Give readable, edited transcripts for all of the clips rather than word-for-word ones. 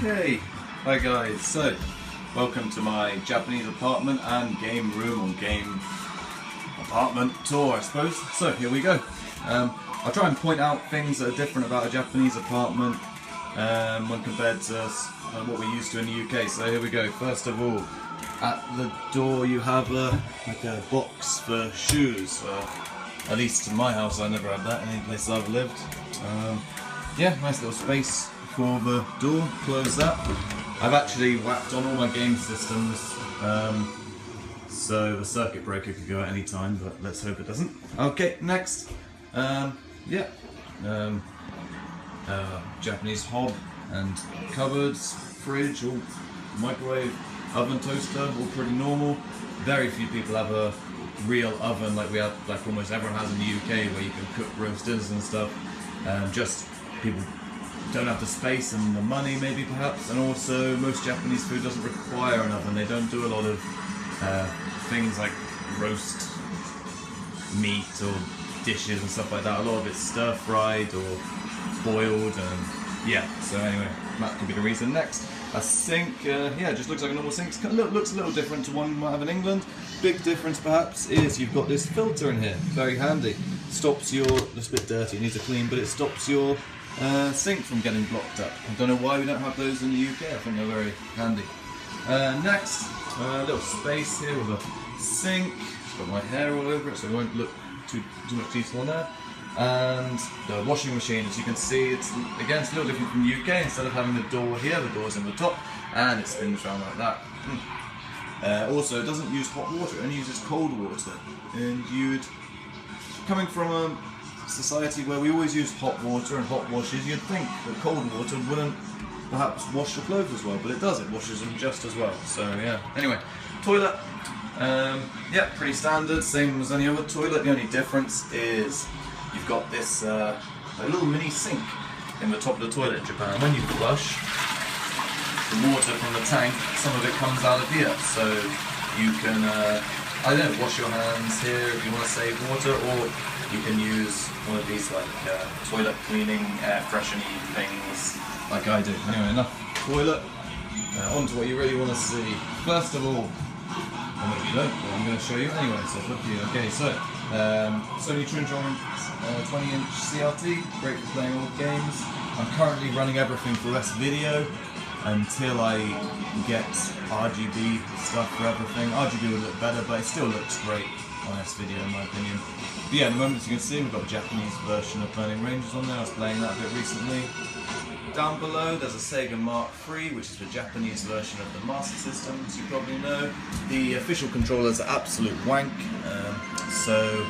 Okay, hi guys, so welcome to my Japanese apartment and game room or game apartment tour, I suppose. So here we go. I'll try and point out things that are different about a Japanese apartment when compared to what we're used to in the UK. So here we go. First of all, at the door you have like a box for shoes. At least in my house I never had that in any place I've lived. Yeah, nice little space for the door. Close that. I've actually whacked on all my game systems, so the circuit breaker could go at any time, but let's hope it doesn't. Okay, next. Japanese hob and cupboards, fridge, all microwave, oven, toaster, all pretty normal. Very few people have a real oven like we have, like almost everyone has in the UK, where you can cook roast dinners and stuff. Just people don't have the space and the money, maybe perhaps, and also most Japanese food doesn't require an oven. They don't do a lot of things like roast meat or dishes and stuff like that. A lot of it's stir fried or boiled, and yeah. So anyway, that could be the reason. Next, a sink. Yeah, just looks like a normal sink. Looks a little different to one you might have in England. Big difference perhaps is you've got this filter in here. Very handy. Stops your, it's a bit dirty, it needs a clean, but it stops your sink from getting blocked up. I don't know why we don't have those in the UK. I think they're very handy. Next, a little space here with a sink. It's got my hair all over it, so it won't look too much detail on there. And the washing machine, as you can see, it's a little different from the UK. Instead of having the door here, the door's in the top, and it spins around like that. Also, it doesn't use hot water; it only uses cold water. And coming from a society where we always use hot water and hot washes, you'd think that cold water wouldn't perhaps wash the clothes as well, but it does. It washes them just as well. So yeah. Anyway, toilet. Yeah, pretty standard, same as any other toilet. The only difference is you've got this a little mini sink in the top of the toilet in Japan. When you flush the water from the tank, some of it comes out of here, so you can I don't know, wash your hands here if you want to save water, or you can use one of these like toilet cleaning, air freshening things like I do. Anyway, enough toilet. On to what you really want to see. First of all, you don't, well, I'm going to show you anyway, so it's up to you. Okay, so Sony Trinitron 20-inch CRT, great for playing old games. I'm currently running everything for S-Video until I get RGB stuff for everything. RGB would look better, but it still looks great on S-Video in my opinion. But yeah, at the moment, as you can see, we've got a Japanese version of Burning Rangers on there. I was playing that a bit recently. Down below there's a Sega Mark III, which is the Japanese version of the Master System, as you probably know. The official controllers are absolute wank, so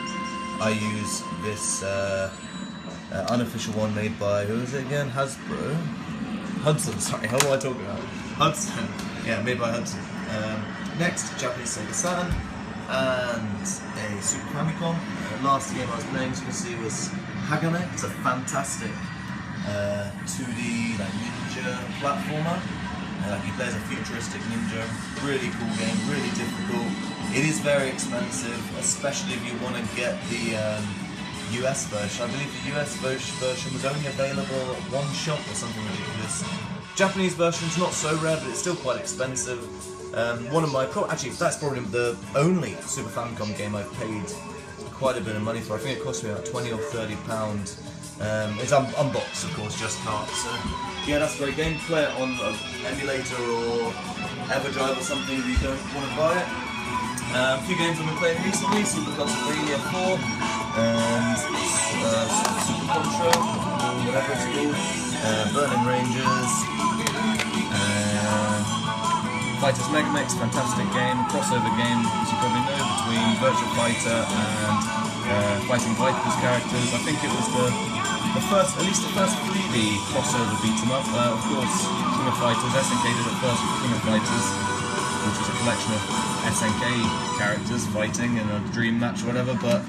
I use this unofficial one made by, who is it again? Hasbro? Hudson, sorry, how do I talk about? Hudson, yeah, made by Hudson. Next, Japanese Sega Saturn and a Super Famicom. Last game I was playing, as you can see, was Hagame. It's a fantastic 2D like ninja platformer. He plays a futuristic ninja. Really cool game, really difficult. It is very expensive, especially if you want to get the US version. I believe the US version was only available at one shop or something ridiculous. Japanese version's not so rare, but it's still quite expensive. One of my actually that's probably the only Super Famicom game I've paid quite a bit of money for. I think it cost me about £20 or £30. It's unboxed, of course, just can't. So yeah, that's a great game. Play it on an emulator or EverDrive or something if you don't want to buy it. A few games I've been playing recently: Super Castlevania 4 and Super Contra, whatever it's called, Burning Rangers, Fighters Megamix, fantastic game, crossover game, as you probably know, between Virtua Fighter and Fighting Vipers characters. I think it was the first, at least the first 3D crossover beat 'em up. Of course, King of Fighters, SNK did it first with King of Fighters, which was a collection of SNK characters fighting in a dream match or whatever, but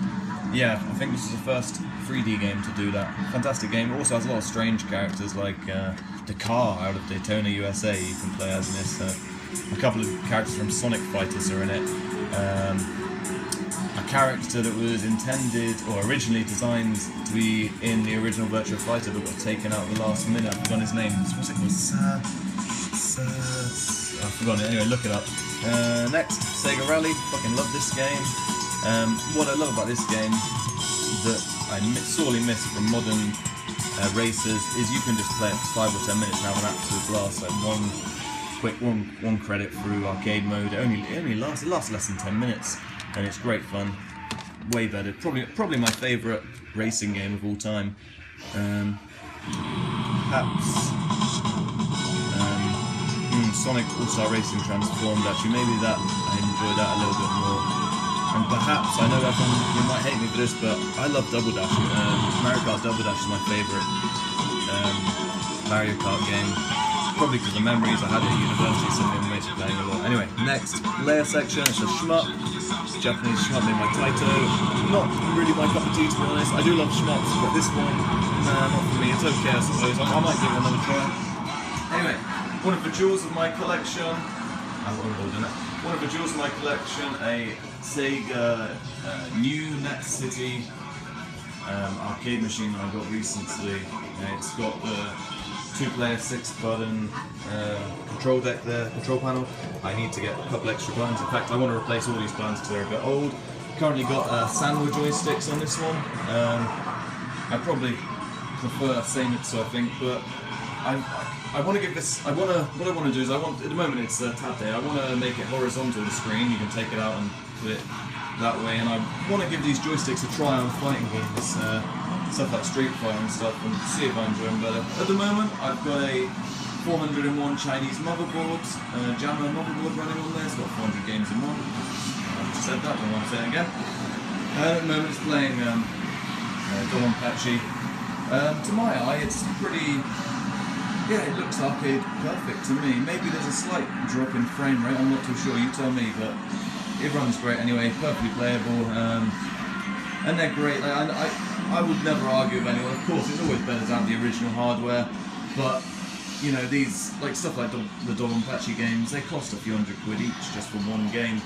yeah, I think this is the first 3D game to do that. Fantastic game. It also has a lot of strange characters like Dakar out of Daytona, USA you can play as in this. A couple of characters from Sonic Fighters are in it. A character that was intended or originally designed to be in the original Virtua Fighter but got taken out at the last minute. I've forgotten his name. What's it called? I've forgotten it. Anyway, look it up. Next, Sega Rally. Fucking love this game. What I love about this game that I sorely miss from modern racers is you can just play it for 5 or 10 minutes and have an absolute blast. Like one credit through arcade mode. It lasts less than 10 minutes, and it's great fun. Way better. Probably my favourite racing game of all time. Perhaps Sonic All-Star Racing Transformed. Actually, maybe that I enjoy that a little bit more. And perhaps, I know everyone, you might hate me for this, but I love Double Dash. Mario Kart Double Dash is my favourite Mario Kart game. Probably because of the memories I had at university, something that makes me playing a lot. Anyway, next layer section, it's a shmup. Japanese shmup named by Taito. Not really my cup of tea, to be honest. I do love shmups, but this one, not for me. It's okay, I suppose. I might give it another try. Anyway, one of the jewels of my collection. One of the jewels of my collection, a Sega new Net City arcade machine that I got recently. It's got the 2-player 6-button control deck there, control panel. I need to get a couple extra buttons. In fact, I want to replace all these buttons because they're a bit old. Currently got Sanwa joysticks on this one. I probably prefer Seimitsu, I think, but I want to give this. What I want to do is at the moment it's Tate. I want to make it horizontal, the screen. You can take it out and put it that way, and I want to give these joysticks a try on fighting games. Stuff like Street Fighter and stuff, and see if I enjoy them better. At the moment, I've got a 401 Chinese motherboard, JAMMA motherboard running on there. It's got 400 games in one. I've just said that, don't want to say it again. At the moment, it's playing Donpachi. To my eye, it's pretty. Yeah, it looks arcade perfect to me. Maybe there's a slight drop in frame rate. I'm not too sure. You tell me, but it runs great anyway. Perfectly playable, and they're great. I would never argue with anyone. Of course, it's always better to have the original hardware, but you know, these stuff like the Donpachi games, they cost a few £100 each just for one game.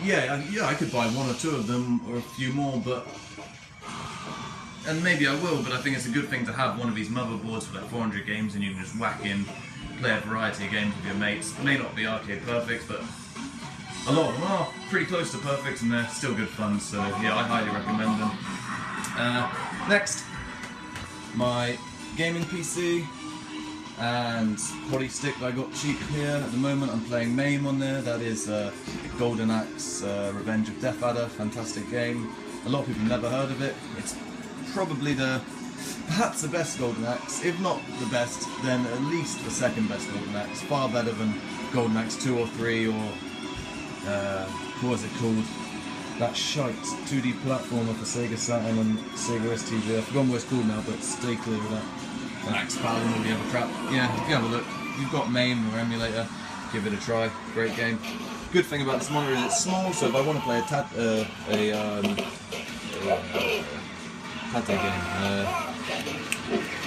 Yeah, I could buy one or two of them or a few more, and maybe I will. But I think it's a good thing to have one of these motherboards for like 400 games, and you can just whack in, play a variety of games with your mates. It may not be arcade perfect, but a lot of them are pretty close to perfect, and they're still good fun. So yeah, I highly recommend them. Next, my gaming PC and body stick that I got cheap here. At the moment I'm playing MAME on there. That is Golden Axe Revenge of Death Adder. Fantastic game. A lot of people have never heard of it. It's probably perhaps the best Golden Axe. If not the best, then at least the second best Golden Axe. Far better than Golden Axe 2 or 3 or what was it called? That shite 2D platformer for Sega Saturn and Sega STV. I've forgotten what it's called now, but stay clear of that. And Axe Paladin and all the other crap. Yeah, if you have a look, you've got MAME or emulator, give it a try. Great game. Good thing about this monitor is it's small, so if I want to play a Tate game,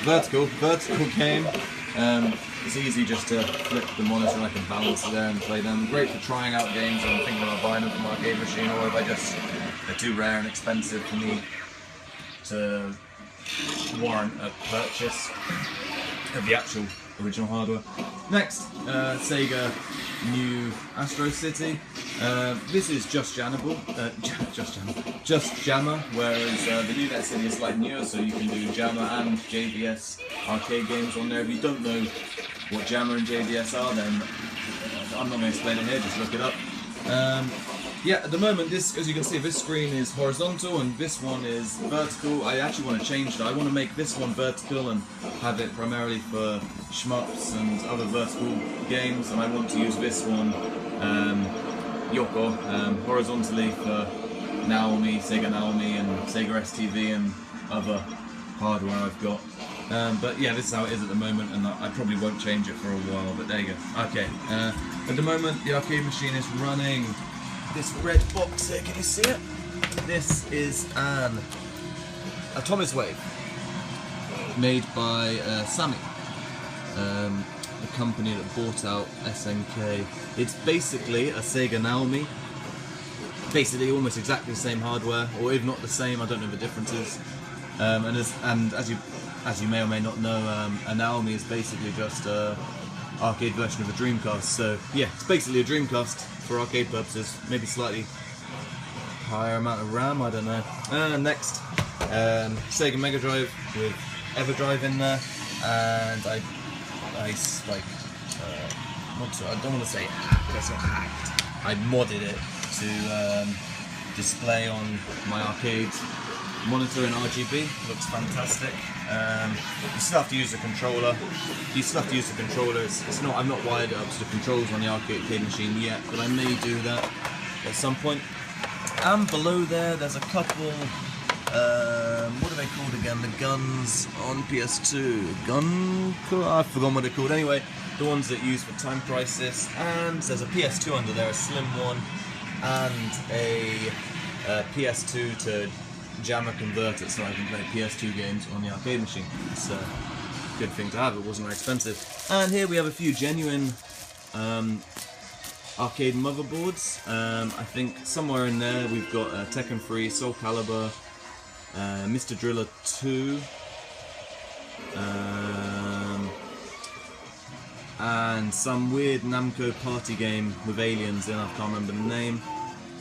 vertical game, it's easy just to flip the monitor and I can balance it there and play them. Great for trying out games and thinking about buying them from my arcade machine, or if they're too rare and expensive for me to warrant a purchase of the actual original hardware. Next, Sega new Astro City. This is just jammable, just JAMMA, whereas the new Net City is slightly newer, so you can do JAMMA and JVS arcade games on there. If you don't know what JAMMA and JVS are, then I'm not going to explain it here, just look it up. Yeah, at the moment, this, as you can see, this screen is horizontal and this one is vertical. I actually want to change that. I want to make this one vertical and have it primarily for shmups and other vertical games, and I want to use this one, Yoko, horizontally for Naomi, Sega Naomi and Sega STV and other hardware I've got. But yeah, this is how it is at the moment, and I probably won't change it for a while, but there you go. Okay, at the moment the arcade machine is running this red box here, can you see it? This is an Atomic Wave, made by Sammy, the company that bought out SNK. It's basically a Sega Naomi, basically almost exactly the same hardware, or if not the same, I don't know the differences. And as you may or may not know, a Naomi is basically just arcade version of a Dreamcast. So yeah, it's basically a Dreamcast for arcade purposes, maybe slightly higher amount of RAM, I don't know. Next, Sega Mega Drive with EverDrive in there, and I don't want to say hacked, that's not hacked. I modded it to display on my arcade monitor in RGB. Looks fantastic. You still have to use the controller. It's not. I'm not wired up to the controls on the arcade machine yet, but I may do that at some point. And below there's a couple. What are they called again? The guns on PS2. I've forgotten what they're called. Anyway, the ones that use for Time Crisis. And there's a PS2 under there, a slim one, and a PS2 to JAMMA converter, so I can play PS2 games on the arcade machine. It's a good thing to have. It wasn't very expensive. And here we have a few genuine arcade motherboards. I think somewhere in there we've got Tekken 3, Soul Calibur, Mr. Driller 2, and some weird Namco party game with aliens in, I can't remember the name,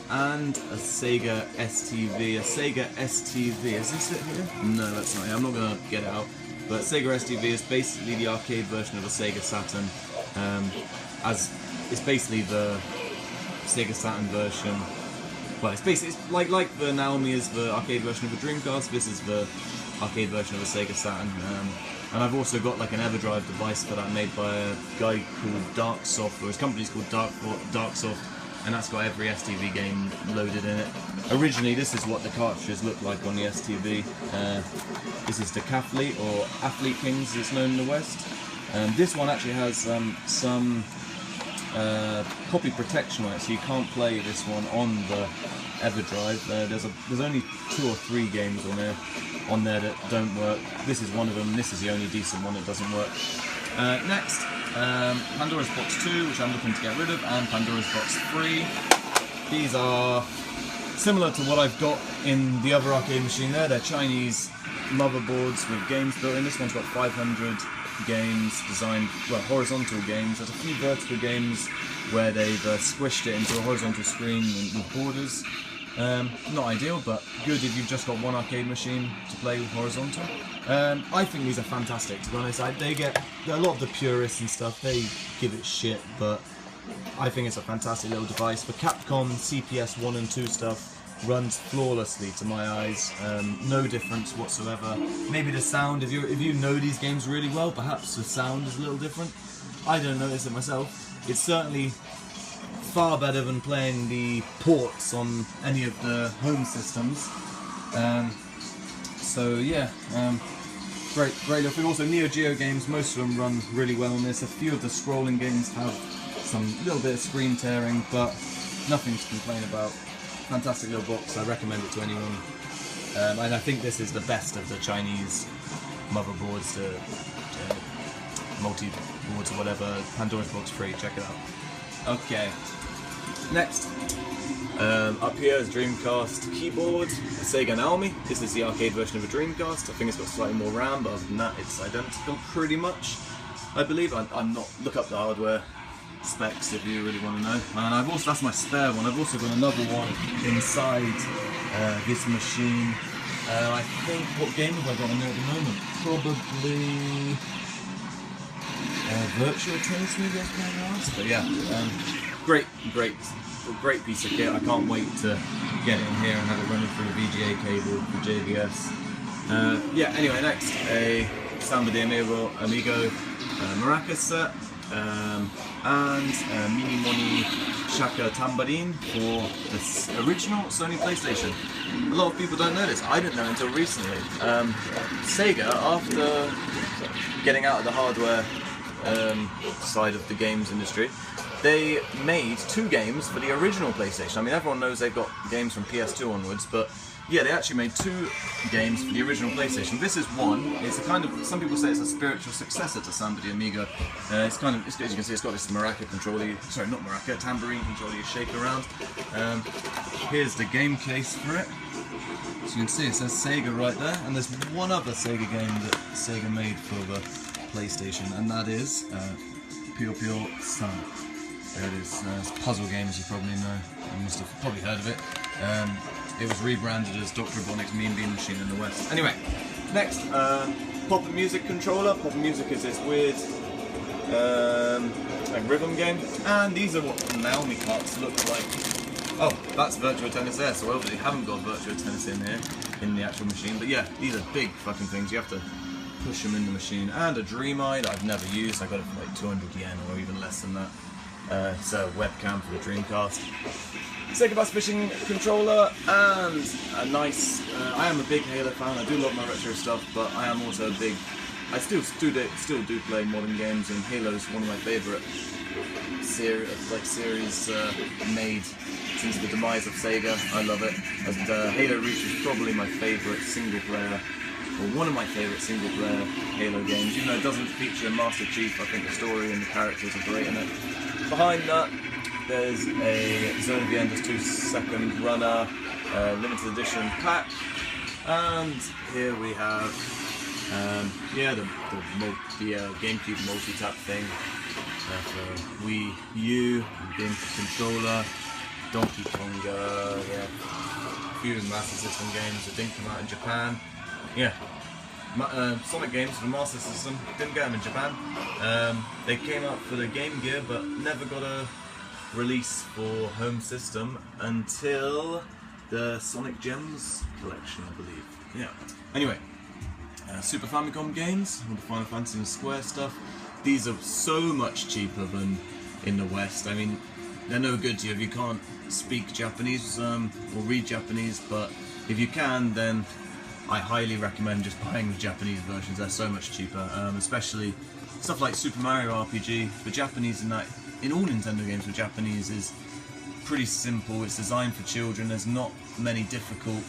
and a Sega STV. Is this it here? No, that's not it. I'm not going to get it out. But Sega STV is basically the arcade version of a Sega Saturn. It's basically the Sega Saturn version. Well, it's like the Naomi is the arcade version of a Dreamcast. This is the arcade version of a Sega Saturn. And I've also got like an EverDrive device for that, made by a guy called Darksoft, or his company's called Darksoft, and that's got every STV game loaded in it. Originally, this is what the cartridges looked like on the STV. This is Decathlete, or Athlete Kings as it's known in the West. This one actually has some copy protection on it, so you can't play this one on the EverDrive. There's only 2 or 3 games on there that don't work. This is one of them. This is the only decent one that doesn't work. Next, Pandora's Box 2, which I'm looking to get rid of, and Pandora's Box 3. These are similar to what I've got in the other arcade machine there. They're Chinese motherboards with games built in. This one's got 500 games designed, well, horizontal games. There's a few vertical games where they've squished it into a horizontal screen with borders. Not ideal, but good if you've just got one arcade machine to play with horizontal. I think these are fantastic, to be honest. A lot of the purists and stuff, they give it shit, but I think it's a fantastic little device. For Capcom CPS 1 and 2 stuff, runs flawlessly to my eyes. No difference whatsoever. Maybe the sound, if you know these games really well, perhaps the sound is a little different. I don't notice it myself. It's certainly far better than playing the ports on any of the home systems. So yeah, great little thing. Also, Neo Geo games, most of them run really well on this. A few of the scrolling games have some little bit of screen tearing, but nothing to complain about. Fantastic little box. I recommend it to anyone. And I think this is the best of the Chinese motherboards, multi-boards or whatever. Pandora's Box 3, check it out. Okay. Next, up here is Dreamcast keyboard, Sega Naomi. This is the arcade version of a Dreamcast. I think it's got slightly more RAM, but other than that, it's identical pretty much. I believe. I'm not. Look up the hardware specs if you really want to know. And that's my spare one. I've also got another one inside this machine. I think, what game have I got in there at the moment? Probably Virtual Tennis, maybe I was playing last. But yeah. Great piece of kit. I can't wait to get it in here and have it running through a VGA cable for JBS. Yeah, anyway, next, a Samba de Amigo Maracas set, and Mini Moni Shaka Tambourine for the original Sony PlayStation. A lot of people don't know this. I didn't know until recently. Sega, after getting out of the hardware side of the games industry, they made 2 games for the original PlayStation. I mean, everyone knows they've got games from PS2 onwards, but yeah, they actually made 2 games for the original PlayStation. This is one. It's a kind of, some people say it's a spiritual successor to Samba de Amigo. It's kind of, as you can see, it's got this maraca controller, sorry, not maraca, tambourine controller you shake around. Here's the game case for it. So you can see it says Sega right there, and there's one other Sega game that Sega made for the PlayStation, and that is Puyo Sun. There it is. It's puzzle game, as you probably know. You must have probably heard of it. It was rebranded as Dr. Robotnik's Mean Bean Machine in the West. Anyway, next, Pop and Music controller. Pop and Music is this weird like rhythm game, and these are what Naomi carts look like. Oh, that's Virtua Tennis there, so obviously haven't got Virtua Tennis in here, in the actual machine, but yeah, these are big fucking things, you have to push them in the machine. And a Dream Eye that I've never used, I got it for like 200 yen or even less than that. It's a webcam for the Dreamcast. Sega Bass Fishing controller, and a nice, I am a big Halo fan, I do love my retro stuff, but I am also a big, I still do play modern games, and Halo's one of my favourite series made since the demise of Sega. I love it. And Halo Reach is probably my favourite single player, or one of my favourite single player Halo games. Even though it doesn't feature Master Chief, I think the story and the characters are great in it. Behind that, there's a Zone of the Enders 2-second runner limited edition pack, and here we have the GameCube multi-tap thing for Wii U, GameCube controller, Donkey Konga, a few Master System games that didn't come out in Japan. Yeah, Sonic games for the Master System, didn't get them in Japan. They came out for the Game Gear, but never got a release for home system until the Sonic Gems collection, I believe. Yeah. Anyway. Super Famicom games, all the Final Fantasy and Square stuff. These are so much cheaper than in the West. I mean, they're no good to you if you can't speak Japanese or read Japanese, but if you can, then I highly recommend just buying the Japanese versions. They're so much cheaper, especially stuff like Super Mario RPG. The Japanese in all Nintendo games, the Japanese is pretty simple. It's designed for children. There's not many difficult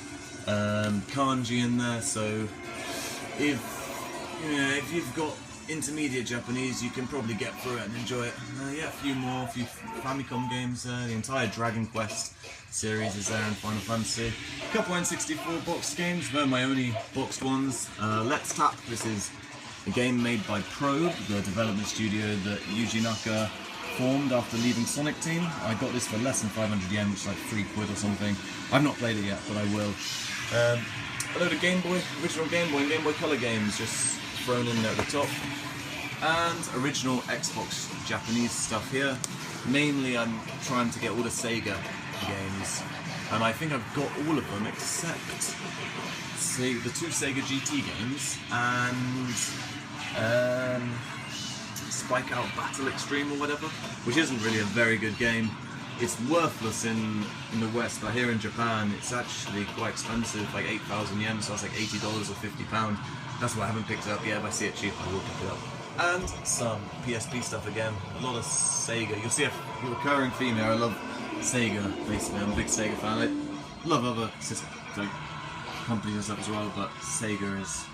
kanji in there, so if you've got intermediate Japanese, you can probably get through it and enjoy it. Yeah, a few Famicom games there. The entire Dragon Quest series is there in Final Fantasy. A couple N64 boxed games, they're my only boxed ones. Let's Tap, this is a game made by Probe, the development studio that Yuji Naka formed after leaving Sonic Team. I got this for less than 500 yen, which is like £3 or something. I've not played it yet, but I will. A load of original Game Boy and Game Boy Color games just thrown in there at the top. And original Xbox Japanese stuff here. Mainly I'm trying to get all the Sega games. And I think I've got all of them except the two Sega GT games and Spike Out Battle Extreme or whatever, which isn't really a very good game. It's worthless in the West, but here in Japan it's actually quite expensive, like 8,000 yen, so that's like $80 or £50. That's why I haven't picked it up yet. If I see it cheap, I will pick it up. And some PSP stuff again, a lot of Sega. You'll see a recurring theme here. I love Sega, basically. I'm a big Sega fan. I love other system, like companies and stuff as well, but Sega is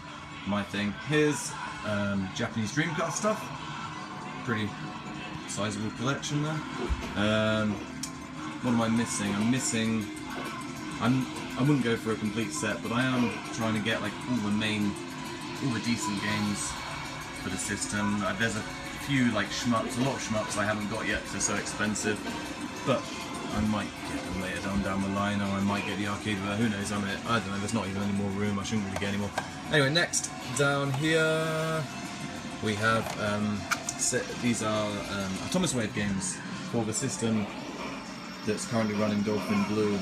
my thing. Here's Japanese Dreamcast stuff. Pretty sizable collection there. What am I missing? I wouldn't go for a complete set, but I am trying to get like all the decent games for the system. There's a few like shmups, a lot of shmups I haven't got yet because they're so expensive, but I might get them later down the line, or I might get the arcade version. Who knows? I don't know. There's not even any more room. I shouldn't really get any more. Anyway, next down here we have these are Atomic Wave games for the system that's currently running Dolphin Blue.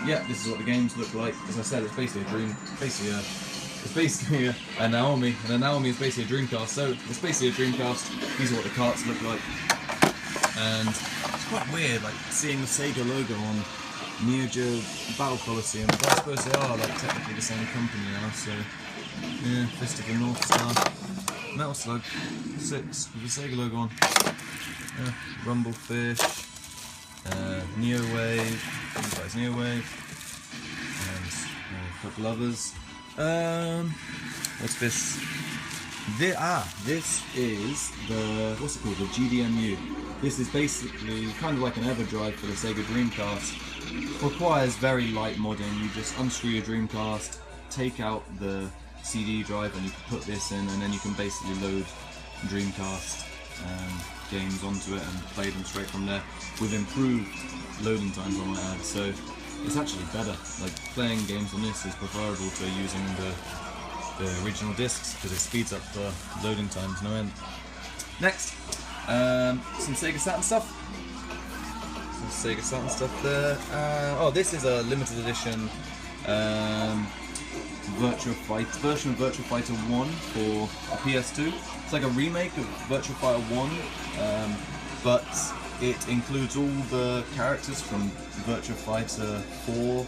Yeah, this is what the games look like. As I said, it's basically it's basically a Naomi, and a Naomi is basically a Dreamcast. So it's basically a Dreamcast. These are what the carts look like, and it's quite weird, like seeing the Sega logo on Neo Geo Battle Coliseum. But I suppose they are like technically the same company now. So yeah, Fist of the North Star, Metal Slug 6 with the Sega logo on. Yeah, Rumblefish. Neo Wave, these guys Neo Wave, and a couple others. What's this? This is the, what's it called, the GDMU. This is basically kind of like an EverDrive for the Sega Dreamcast. Requires very light modding. You just unscrew your Dreamcast, take out the CD drive, and you can put this in, and then you can basically load Dreamcast games onto it and play them straight from there with improved loading times, I might add. So it's actually better. Like, playing games on this is preferable to using the original discs because it speeds up the loading times no end. Next, some Sega Saturn stuff. Some Sega Saturn stuff there. Oh, this is a limited edition version of Virtua Fighter 1 for the PS2. It's like a remake of Virtua Fighter 1, but it includes all the characters from Virtua Fighter 4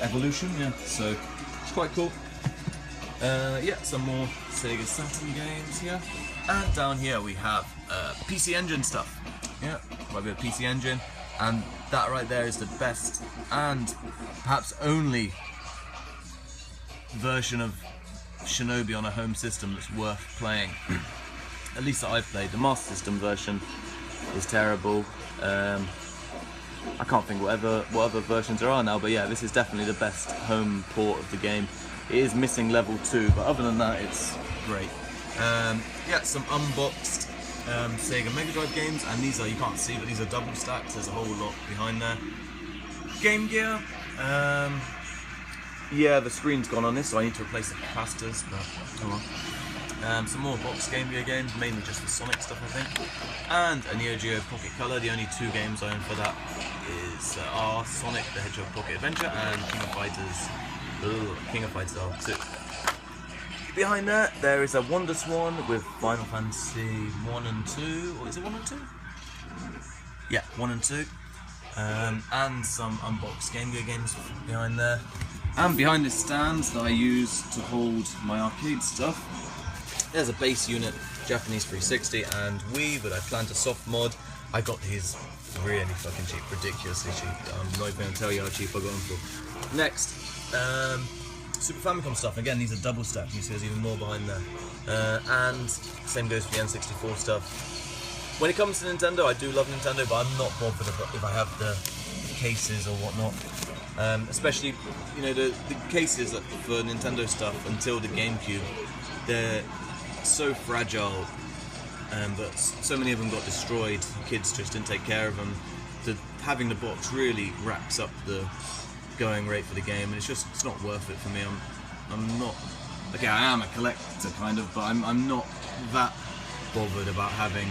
Evolution, yeah, so it's quite cool. Yeah, some more Sega Saturn games here. And down here we have PC Engine stuff. Yeah, quite a bit of PC Engine, and that right there is the best and perhaps only version of Shinobi on a home system that's worth playing. At least that I've played. The Master System version is terrible. I can't think what other versions there are now, but yeah, this is definitely the best home port of the game. It is missing level 2, but other than that, it's great. Yeah, some unboxed Sega Mega Drive games, and these are, you can't see, but these are double stacks. There's a whole lot behind there. Game Gear. Yeah, the screen's gone on this, so I need to replace the capacitors, but oh well. Some more box Game Gear games, mainly just the Sonic stuff, I think. And a Neo Geo Pocket Color. The only 2 games I own for that are Sonic the Hedgehog Pocket Adventure and King of Fighters R2. Behind that, there is a Wonder Swan with Final Fantasy 1 and 2, or is it 1 and 2? Yeah, 1 and 2. And some unboxed Game Gear games behind there. And behind this stand that I use to hold my arcade stuff, there's a base unit, Japanese 360 and Wii, but I plan to soft mod. I got these really fucking cheap, ridiculously cheap. I'm not even going to tell you how cheap I got them for. Next, Super Famicom stuff. Again, these are double stacked. You see there's even more behind there. And same goes for the N64 stuff. When it comes to Nintendo, I do love Nintendo, but I'm not bothered if I have the cases or whatnot. Especially, you know, the cases for Nintendo stuff until the GameCube, they're so fragile, but so many of them got destroyed. Kids just didn't take care of them. Having the box really racks up the going rate for the game, and it's not worth it for me. I'm not, okay, I am a collector kind of, but I'm not that bothered about having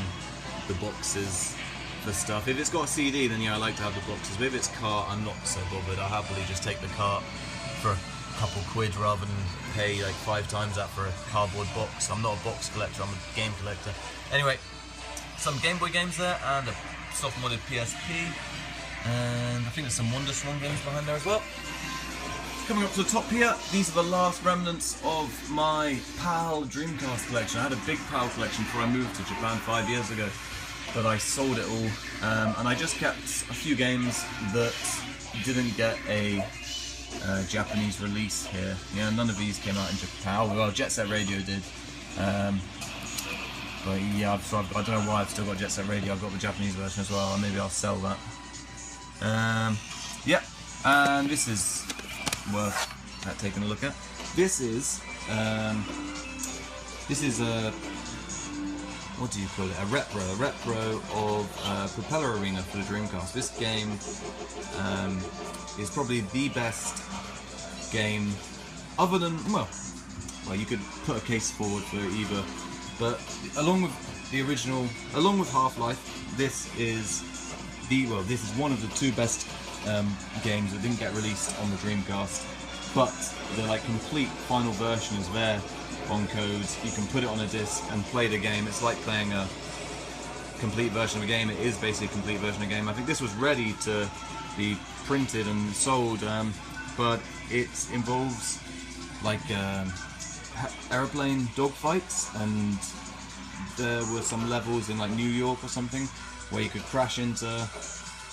the boxes for stuff. If it's got a CD, then yeah, I like to have the boxes, but if it's cart, I'm not so bothered. I'll happily just take the cart for a couple quid rather than pay like 5 times that for a cardboard box. I'm not a box collector, I'm a game collector. Anyway, some Game Boy games there, and a soft modded PSP, and I think there's some Wonder Swan games behind there as well. Coming up to the top here, these are the last remnants of my PAL Dreamcast collection. I had a big PAL collection before I moved to Japan 5 years ago, but I sold it all, and I just kept a few games that didn't get a Japanese release here. Yeah, none of these came out in Japan. Well, Jet Set Radio did, but yeah, I don't know why I've still got Jet Set Radio. I've got the Japanese version as well, and maybe I'll sell that. Yeah, and this is worth taking a look at. This is a, what do you call it? A repro of Propeller Arena for the Dreamcast. This game is probably the best game, other than, well, you could put a case forward for either, but along with the original, along with Half-Life, this is one of the 2 best games that didn't get released on the Dreamcast, but the like complete final version is there on codes. You can put it on a disc and play the game. It's like playing a complete version of a game. It is basically a complete version of a game. I think this was ready to be printed and sold, but it involves like aeroplane dogfights, and there were some levels in like New York or something where you could crash into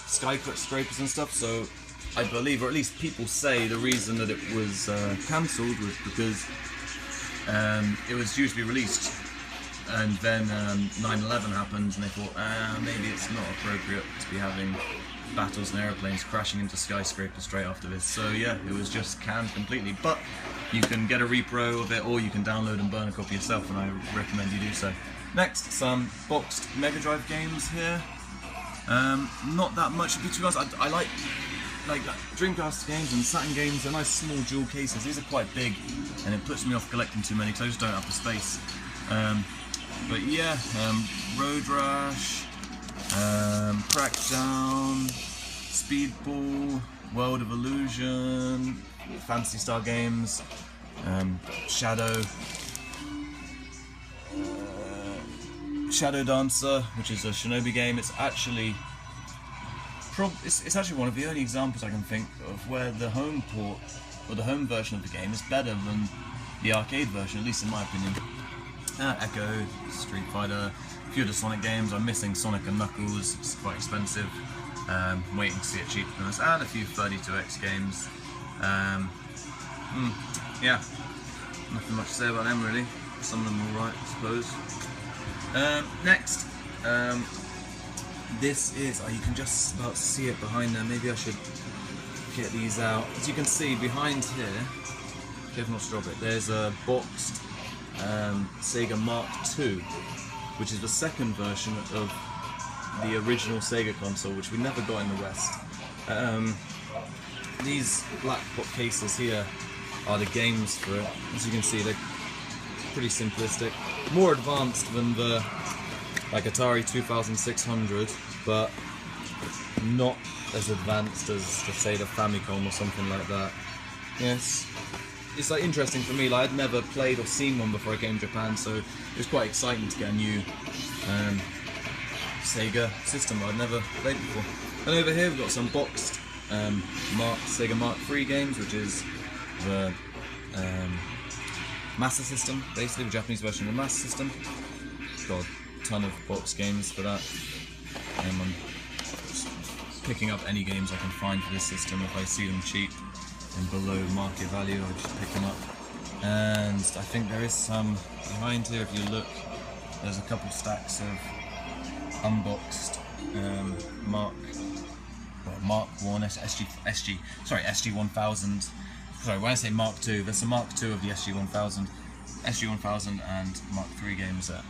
skyscrapers and stuff. So I believe, or at least people say, the reason that it was cancelled was because it was due to be released, and then 9/11 happened, and they thought, maybe it's not appropriate to be having battles and aeroplanes crashing into skyscrapers straight after this. So yeah, it was just canned completely. But you can get a repro of it, or you can download and burn a copy yourself, and I recommend you do so. Next, some boxed Mega Drive games here. Not that much, to be honest. I like Dreamcast games and Saturn games. They're nice small jewel cases. These are quite big, and it puts me off collecting too many because I just don't have the space. But yeah, Road Rash, Crackdown, Speedball, World of Illusion, Phantasy Star Games, Shadow Dancer, which is a Shinobi game. It's actually one of the only examples I can think of where the home port, or the home version of the game, is better than the arcade version, at least in my opinion. Echo, Street Fighter, a few of the Sonic games. I'm missing Sonic and Knuckles, it's quite expensive. I'm waiting to see it cheap for us, and a few 32X games. Yeah, nothing much to say about them really. Some of them are alright, I suppose. Next, this is, you can just about see it behind there. Maybe I should get these out. As you can see behind here, careful not to drop it, there's a boxed Sega Mark II, which is the second version of the original Sega console, which we never got in the West. These black box cases here are the games for it. As you can see, they're pretty simplistic, more advanced than the Atari 2600, but not as advanced as, say, the Famicom or something like that. Yes, it's interesting for me. I'd never played or seen one before I came to Japan, so it was quite exciting to get a new Sega system I'd never played before. And over here we've got some boxed Sega Mark III games, which is the Master System, basically the Japanese version of the Master System. Got a ton of box games for that. I'm picking up any games I can find for this system. If I see them cheap and below market value, I'll just pick them up. And I think there is some behind here. If you look, there's a couple stacks of unboxed Mark 1 SG 1000. Sorry, when I say Mark II, there's a Mark II of the SG 1000, SG 1000 and Mark III games there.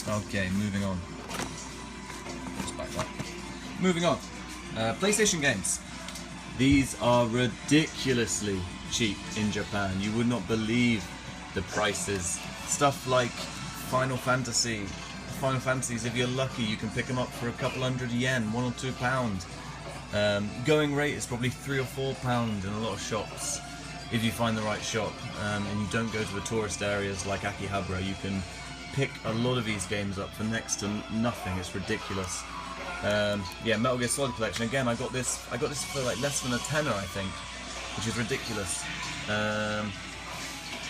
Okay, moving on. Just back up. Moving on. PlayStation games. These are ridiculously cheap in Japan. You would not believe the prices. Stuff like Final Fantasy. Final Fantasies, if you're lucky, you can pick them up for a couple hundred yen, £1 or £2. Going rate is probably £3 or £4 in a lot of shops, if you find the right shop, and you don't go to the tourist areas like Akihabara. You can pick a lot of these games up for next to nothing. It's ridiculous. Yeah, Metal Gear Solid Collection. Again, I got this for like less than a tenner, I think, which is ridiculous.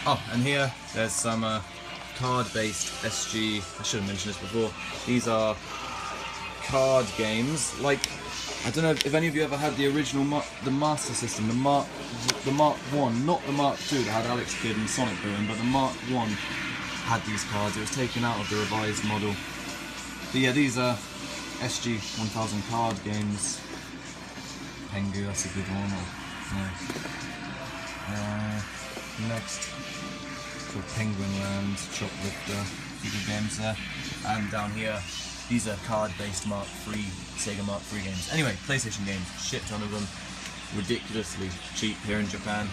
Oh, and here there's some card-based SG. I should have mentioned this before. These are card games. Like, I don't know if any of you ever had the original the Master System, the Mark 1, not the Mark II that had Alex Kidd and Sonic Boom, but the Mark 1 had these cards. It was taken out of the revised model. But yeah, these are SG 1000 card games. Pengu, that's a good one. No. Next, so Penguin Land, Choplifter, a few good games there. And down here, these are card-based Mark III, Sega Mark III games. Anyway, PlayStation games, shit ton of them, ridiculously cheap here in Japan.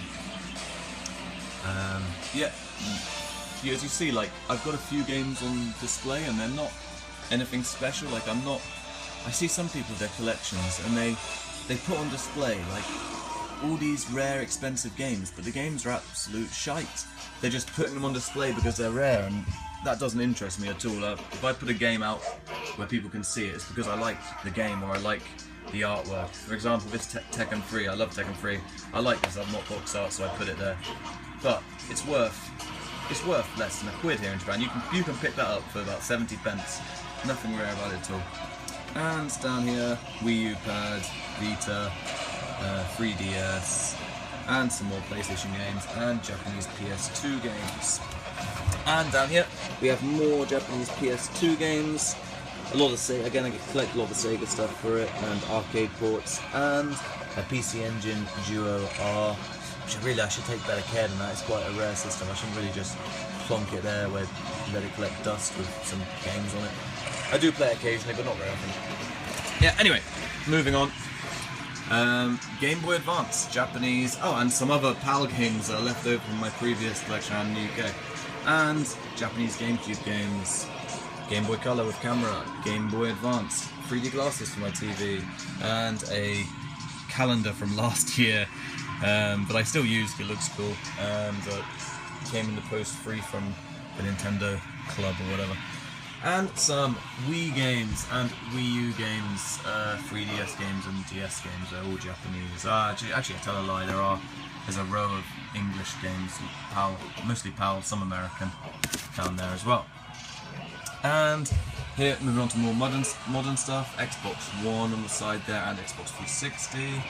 Yeah, as you see, like, I've got a few games on display and they're not anything special. Like, I see some people with their collections and they put on display, like, all these rare, expensive games, but the games are absolute shite. They're just putting them on display because they're rare, and that doesn't interest me at all. If I put a game out where people can see it, it's because I like the game or I like the artwork. For example, this Tekken 3, I love Tekken 3. I like this, I've not box art, so I put it there. But it's worth less than £1 here in Japan. You can pick that up for about 70 pence. Nothing rare about it at all. And down here, Wii U pad, Vita, 3DS, and some more PlayStation games and Japanese PS2 games. And down here we have more Japanese PS2 games. A lot of Sega, again I collect a lot of the Sega stuff for it, and arcade ports, and a PC Engine Duo R, which I should take better care than that. It's quite a rare system. I shouldn't really just plonk it there, where let it collect dust with some games on it. I do play occasionally, but not very often. Yeah, anyway, moving on. Game Boy Advance, Japanese, and some other PAL games that are left over from my previous collection around the UK. And Japanese GameCube games, Game Boy Color with camera, Game Boy Advance, 3D glasses for my TV, and a calendar from last year, but I still use, it looks cool, that came in the post free from the Nintendo Club or whatever. And some Wii games and Wii U games, 3DS games and DS games, they're all Japanese. Actually, I tell a lie, there's a row of English games, PAL, mostly PAL, some American, down there as well. And here, moving on to more modern stuff, Xbox One on the side there and Xbox 360.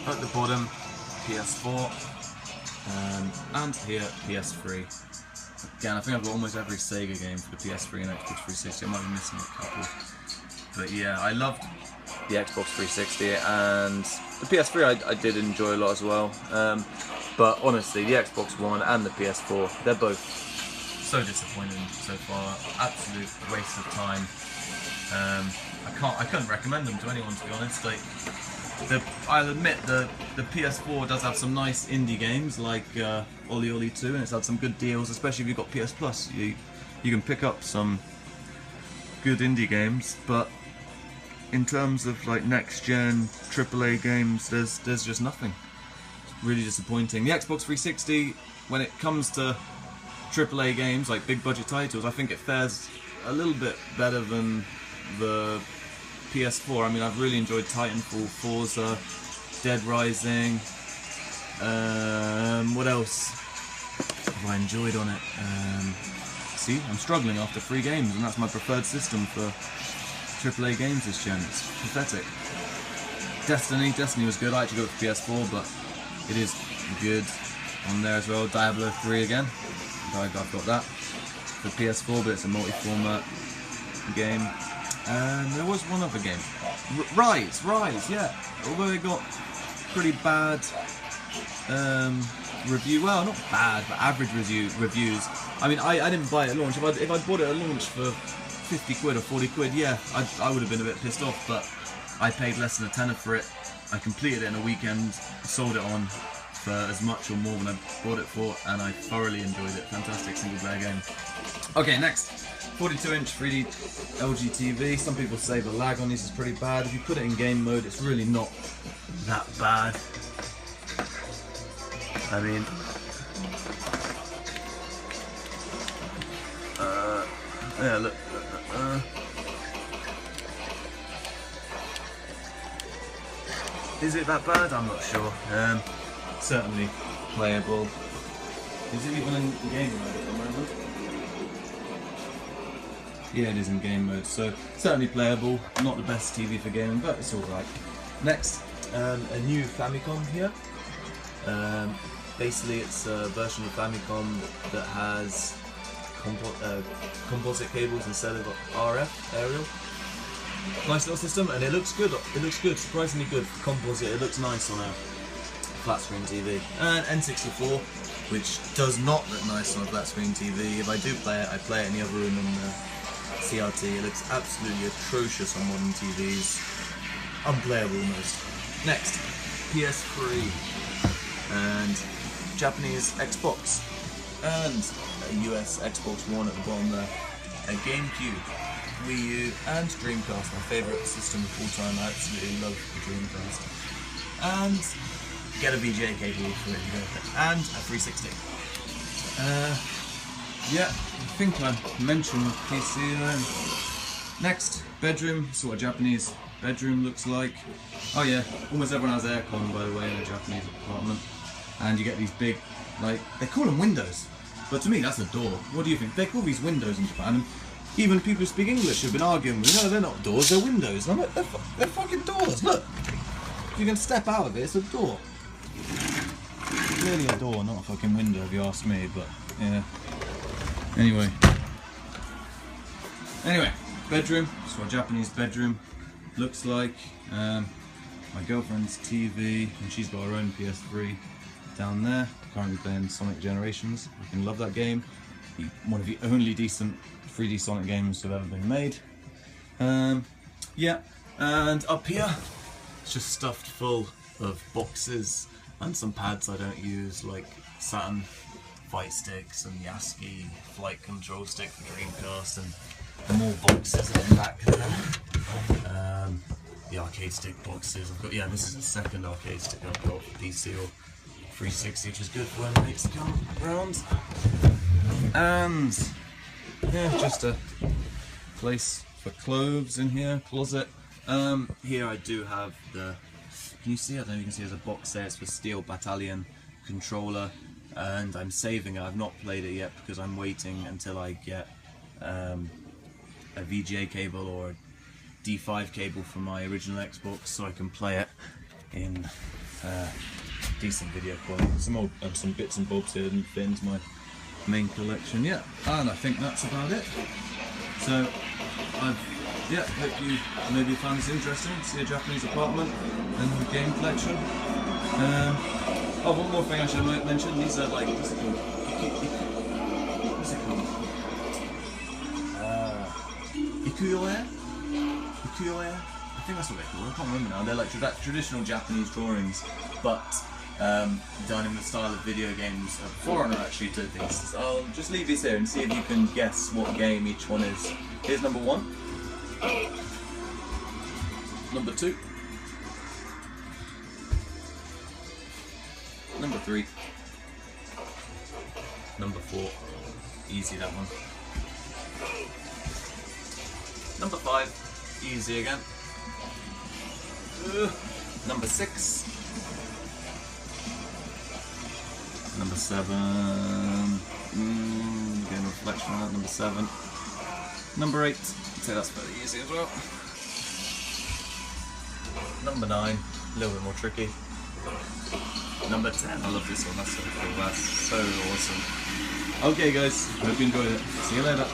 At the bottom, PS4, and here, PS3. Again, I think I've got almost every Sega game for the PS3 and Xbox 360. I might be missing a couple. But yeah, I loved the Xbox 360 and the PS3 I did enjoy a lot as well. But honestly, the Xbox One and the PS4, they're both so disappointing so far. Absolute waste of time. I couldn't recommend them to anyone, to be honest. Like, I'll admit the PS4 does have some nice indie games like Oli Oli 2, and it's had some good deals, especially if you've got PS Plus. You can pick up some good indie games, but in terms of like next gen AAA games, there's just nothing. It's really disappointing. The Xbox 360, when it comes to AAA games like big budget titles, I think it fares a little bit better than the PS4. I mean, I've really enjoyed Titanfall, Forza, Dead Rising. What else have I enjoyed on it? See, I'm struggling after 3 games, and that's my preferred system for AAA games this gen. It's pathetic. Destiny was good. I actually got it for PS4, but it is good on there as well. Diablo 3 again. I've got that for PS4, but it's a multi-format game. And there was one other game, Rise, yeah. Although it got pretty bad review, well, not bad, but average reviews. I mean, I didn't buy it at launch. If I'd bought it at launch for 50 quid or 40 quid, yeah, I would have been a bit pissed off. But I paid less than a tenner for it. I completed it in a weekend, sold it on for as much or more than I bought it for, and I thoroughly enjoyed it. Fantastic single player game. Okay, next. 42-inch 3D LG TV. Some people say the lag on these is pretty bad. If you put it in game mode, it's really not that bad. I mean, yeah, look. Is it that bad? I'm not sure. Certainly playable. Is it even in game mode at the moment? Yeah, it is in game mode, so certainly playable. Not the best TV for gaming, but it's alright. Next, a new Famicom here. Basically, it's a version of Famicom that has composite cables instead of RF aerial. Nice little system, and it looks good. It looks good, surprisingly good for composite. It looks nice on a flat screen TV. And N64, which does not look nice on a flat screen TV. If I do play it, I play it in the other room in the CRT. It looks absolutely atrocious on modern TVs. Unplayable almost. Next, PS3 and Japanese Xbox and a US Xbox One at the bottom there. A GameCube, Wii U and Dreamcast, my favourite system of all time. I absolutely love the Dreamcast. And get a VGA cable for it, and a 360. Yeah, I think I mentioned the PC there. Next, bedroom. This is what a Japanese bedroom looks like. Oh yeah, almost everyone has aircon, by the way, in a Japanese apartment. And you get these big, like, they call them windows, but to me that's a door. What do you think? They call these windows in Japan, and even people who speak English have been arguing with me, no, they're not doors, they're windows. And I'm like, they're fucking doors, look! You can step out of it, it's a door. Clearly a door, not a fucking window if you ask me, but yeah. Anyway, bedroom. That's what a Japanese bedroom looks like. My girlfriend's TV, and she's got her own PS3 down there. Currently playing Sonic Generations. You can love that game. One of the only decent 3D Sonic games that have ever been made. Yeah, and up here, it's just stuffed full of boxes and some pads I don't use, like Saturn fight sticks and Yasky flight control stick for Dreamcast, and more boxes at the back there. The arcade stick boxes. I've got, yeah, this is the second arcade stick I've got for PC or 360, which is good for when mates come round. And yeah, just a place for clothes in here, closet. Here I do have the, can you see? I don't know if you can see there's a box there. It's for Steel Battalion controller, and I'm saving it. I've not played it yet because I'm waiting until I get a VGA cable or a D5 cable from my original Xbox so I can play it in decent video quality. Some bits and bobs here didn't fit into my main collection yet, and I think that's about it. So yeah, hope you maybe found this interesting, see a Japanese apartment and a game collection. Oh, one more thing I should mention, these are like, what's it called? Ikuyo-e? Ikuyo-e? I think that's what they're called, I can't remember now. They're like traditional Japanese drawings, but done in the style of video games. Foreigner actually did these. I'll just leave these here and see if you can guess what game each one is. Here's number 1. Number 2. Number 3. Number 4. Easy, that one. Number 5. Easy again. Number 6. Number 7. Again, reflection on that. Number 7. Number 8. I'd say that's fairly easy as well. Number 9. A little bit more tricky. Number 10. I love this one. That's so cool. That's so awesome. Okay, guys. Hope you enjoyed it. See you later.